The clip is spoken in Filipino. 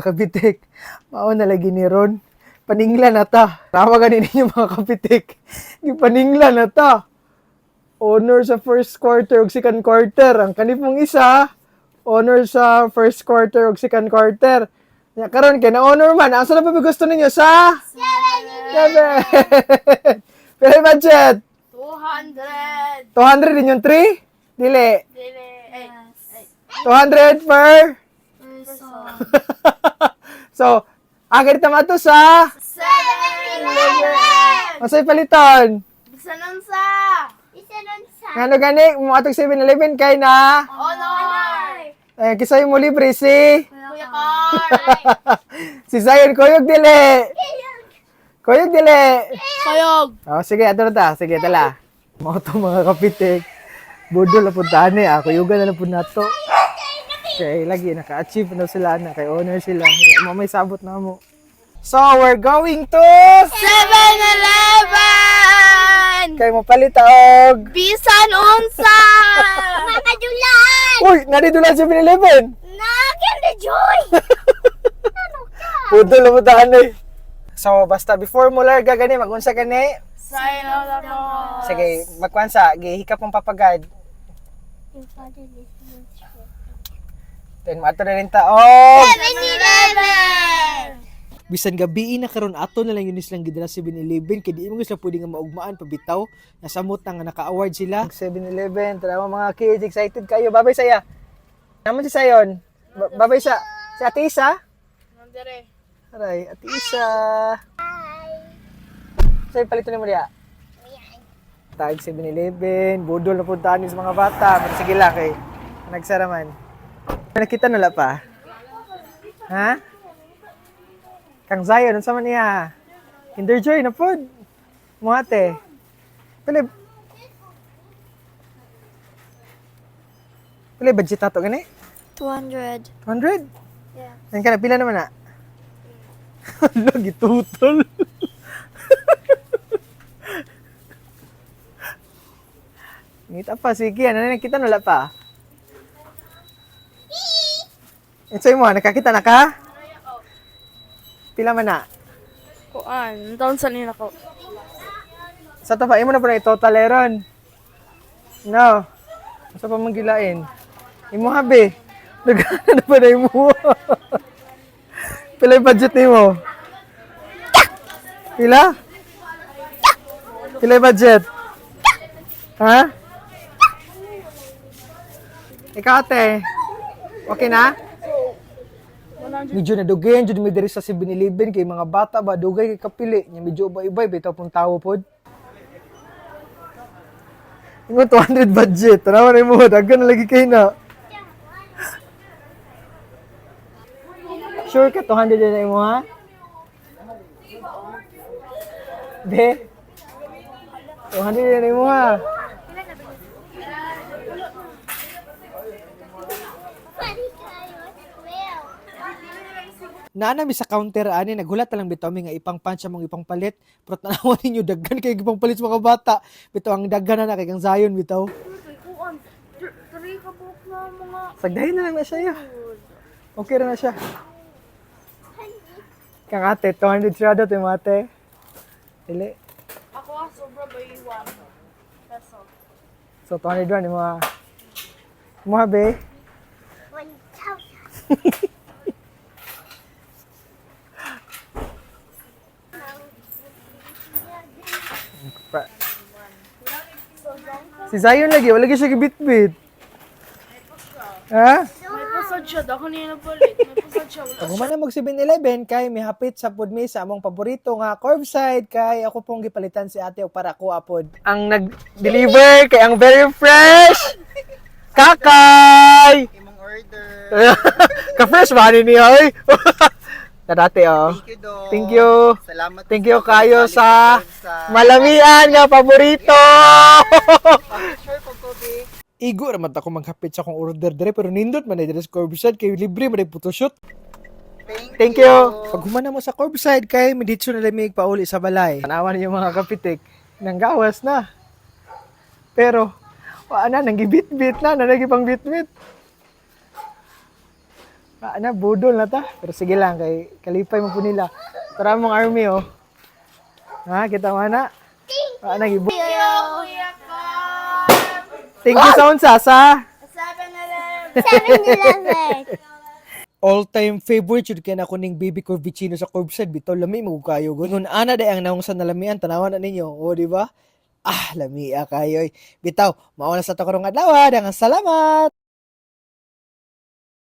Kapitik, mao na lagi ni Ron. Paningla na ta. Tawagan ninyo mga kapitik. Paningla na ta. Honor sa first quarter ug second quarter. Ang kanipong isa, honor sa first quarter ug second quarter. Nya karon kay na honor man. Asa na pa gusto ninyo sa 7. Pero budget 200. 200 din yung 3? Dili. Dili. 200 per so, agad tama to sa 7-Eleven. masay paliton. Bisa nun sa. Ngano gani mo atong 7-Eleven kay na Honor. kisay mo libre si Kuya Carl. si Zion Koyog dili. Koyog dili. Kayog. Oh, sige ato na ta. Sige tala. Mo to mga kapitik. Budol na puntahan ni ako yuga na pud nato. Kay lagi naka-achieve na sila na kay honor sila. Mo may sabot na mo. So, we're going to 7-Eleven. kay mo palit og Bisan unsa. Makadulan. uy, narito lang 7-Eleven. Nakin the joy. Budol na puntahan eh. So, basta before mo larga gani, mag-unsa gani. Sign of the cross. Sige, magkwansa, gihikap mong papagad. Then, mato na rin taog. 7-Eleven. Bisan gabi na karon ato na lang yun silang gidala sa 7-Eleven kay di mo sila pwede nga maugmaan pabitaw. Nasamot na nga naka-award sila. 7-Eleven, tara mga kids, excited kayo. Babay saya. Naman si Sayon. Babay sa si Ate Isa. Nandere. Aray, Ate Isa. Say palito ni mo diya. Tag 7-Eleven, budol na puntahan sa mga bata. Pero sige lang kay nagsara man. Nakita nila pa. Ha? Kang Zion, ano sa man niya? Kinder Joy na po. Mga ate. Pili budget nato gani? 200. 200? Yeah. Yan ka na, pila naman na? Hala, gitutol. Ngita pa, sige. Ano na nakita nila pa? Itsay mo, nakakita na ka? Pila man na? Kuan, taon sa nila ko. Sa to pa, imo na po na i-total eron. No. Sa pa manggilain. Imo habi. Nagana na pa na imo. Pila yung budget ni mo? Pila? Pila yung budget? Ha? Ikaw ate. Okay na? Medyo nadugay, medyo may diri sa 7-Eleven kay mga bata ba, dugay kay kapili. Nya medyo iba-iba, bitaw pong tao pod. Ingo 200 budget, tanawa na mo, daghan na lagi kay na. Sure ka 200 na mo ha? Be? 200 na mo ha? Naanami sa counter ani naghulat na lang bitaw mi nga ipang punch among ipang palit pero tanawan ninyo daghan kay ipang palit sa mga bata bitaw ang daghan na kay kang Zion bitaw Kuan, tari ka buhok na mga. sagdahin na lang na siya okay ra na siya kang ate 200 siyado to yung ate dili Ako sobra ba 1 peso. so 200 rand mo ha be 1,000. si Zion lagi wala lagi siya gibitbit ha May pasad siya, dako niya napalit. May pasad siya, wala Pag humana mag 7-Eleven kay may hapit sa pudmi sa among paborito nga curbside kay ako pong gipalitan si ate og para ko apod. Ang nag-deliver kay ang very fresh Kakay! Imong order. Ka-fresh ba ni niya oy? Kadati oh. Thank you, Dong. Thank you. Salamat. Thank you kayo sa sa malamian nga paborito. Sure po, Kobe. Igo raman ako maghapit sa akong order dire pero nindot man dire sa curbside kay libre man photoshoot. Thank you. Pag humana mo sa curbside kay miditso na lamig pauli sa balay. Tanawan niyo mga kapitik nang gawas na. Pero wala na nang gibit-bit na nagipang bit-bit. Na, budol na ta. Pero sige lang, kay kalipay mo po nila. Tara mong army, oh. Ha, kita mo na. Nagibu. Kuya ko! Thank you sa unsa, sa. 7-Eleven! All-time favorite yun kaya na kuning baby corvicino sa curbside. Bitaw, lami, magukayo. Ganun, ana day ang naong sa nalamian. Tanawan na ninyo. O, di ba? Lami kayo. Bitaw, mauna sa takarong adlaw. Dangang salamat!